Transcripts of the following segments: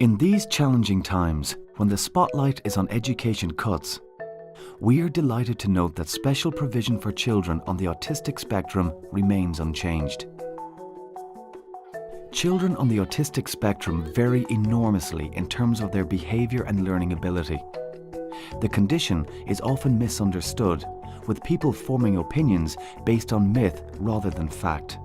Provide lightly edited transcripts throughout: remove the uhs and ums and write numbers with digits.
In these challenging times, when the spotlight is on education cuts, we are delighted to note that special provision for children on the autistic spectrum remains unchanged. Children on the autistic spectrum vary enormously in terms of their behaviour and learning ability. The condition is often misunderstood, with people forming opinions based on myth rather than fact.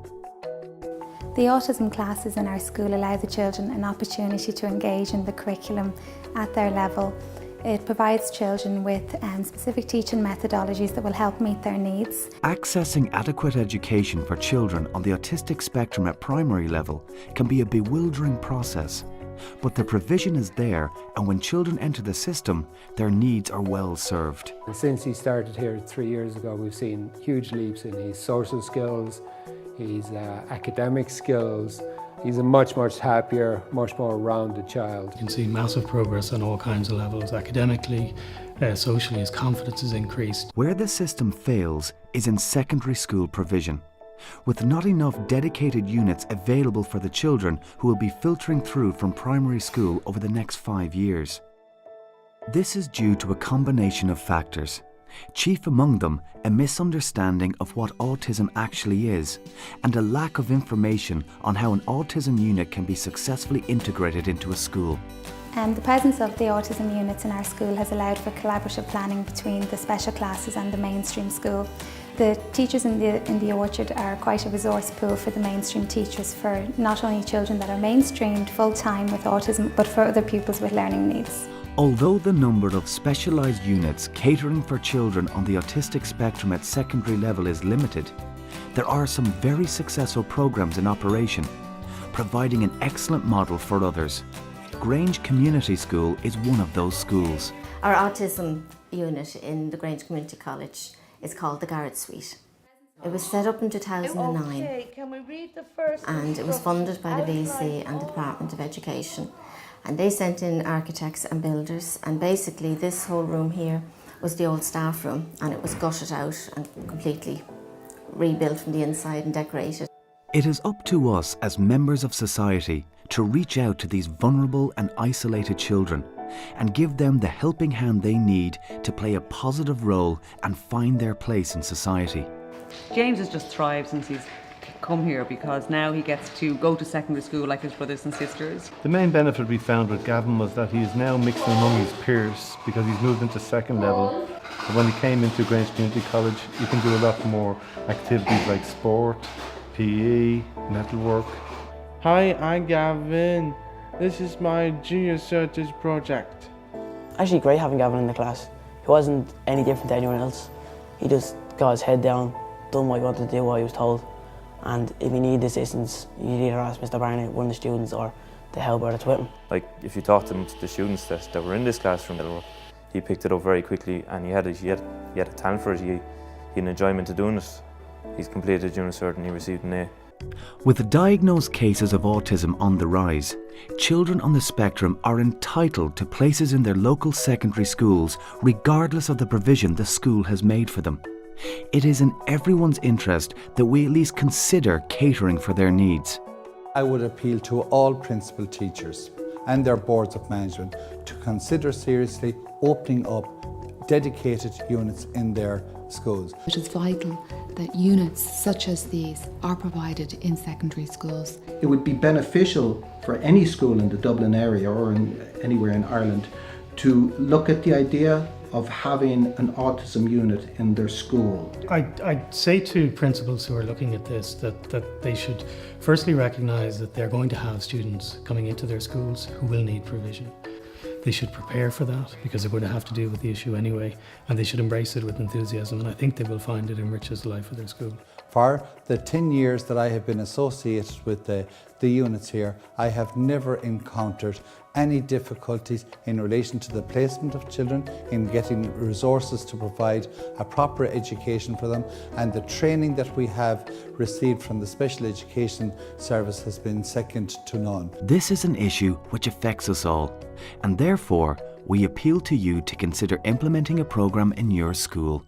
The autism classes in our school allow the children an opportunity to engage in the curriculum at their level. It provides children with specific teaching methodologies that will help meet their needs. Accessing adequate education for children on the autistic spectrum at primary level can be a bewildering process, but the provision is there, and when children enter the system, their needs are well served. Since he started here 3 years ago, we've seen huge leaps in his social skills, his academic skills. He's a much happier, much more rounded child. You can see massive progress on all kinds of levels. Academically, socially, his confidence is increased. Where the system fails is in secondary school provision, with not enough dedicated units available for the children who will be filtering through from primary school over the next 5 years. This is due to a combination of factors. Chief among them, a misunderstanding of what autism actually is, and a lack of information on how an autism unit can be successfully integrated into a school. The presence of the autism units in our school has allowed for collaborative planning between the special classes and the mainstream school. The teachers in the orchard are quite a resource pool for the mainstream teachers, for not only children that are mainstreamed full-time with autism, but for other pupils with learning needs. Although the number of specialised units catering for children on the autistic spectrum at secondary level is limited, there are some very successful programmes in operation, providing an excellent model for others. Grange Community School is one of those schools. Our autism unit in the Grange Community College is called the Garrett Suite. It was set up in 2009 and it was funded by the VC and the Department of Education. And they sent in architects and builders, and basically this whole room here was the old staff room, and it was gutted out and completely rebuilt from the inside and decorated. It is up to us as members of society to reach out to these vulnerable and isolated children and give them the helping hand they need to play a positive role and find their place in society. James has just thrived since he's come here, because now he gets to go to secondary school like his brothers and sisters. The main benefit we found with Gavin was that he is now mixing among his peers, because he's moved into second level. And when he came into Grange Community College, you can do a lot more activities like sport, PE, metalwork. Hi, I'm Gavin. This is my junior research project. Actually great having Gavin in the class. He wasn't any different to anyone else. He just got his head down, done what he wanted to do, what he was told. And if you need assistance, you either ask Mr. Barnett, one of the students, or the helper that's with him. Like, if you talk to the students that were in this classroom, he picked it up very quickly, and he had a talent for it. He had an enjoyment to doing it. He's completed junior cert and he received an A. With diagnosed cases of autism on the rise, children on the spectrum are entitled to places in their local secondary schools regardless of the provision the school has made for them. It is in everyone's interest that we at least consider catering for their needs. I would appeal to all principal teachers and their boards of management to consider seriously opening up dedicated units in their schools. It is vital that units such as these are provided in secondary schools. It would be beneficial for any school in the Dublin area or anywhere in Ireland to look at the idea of having an autism unit in their school. I'd say to principals who are looking at this that they should firstly recognise that they're going to have students coming into their schools who will need provision. They should prepare for that, because they're going to have to deal with the issue anyway, and they should embrace it with enthusiasm, and I think they will find it enriches the life of their school. For the 10 years that I have been associated with the units here, I have never encountered any difficulties in relation to the placement of children, in getting resources to provide a proper education for them, and the training that we have received from the special education service has been second to none. This is an issue which affects us all, and therefore we appeal to you to consider implementing a programme in your school.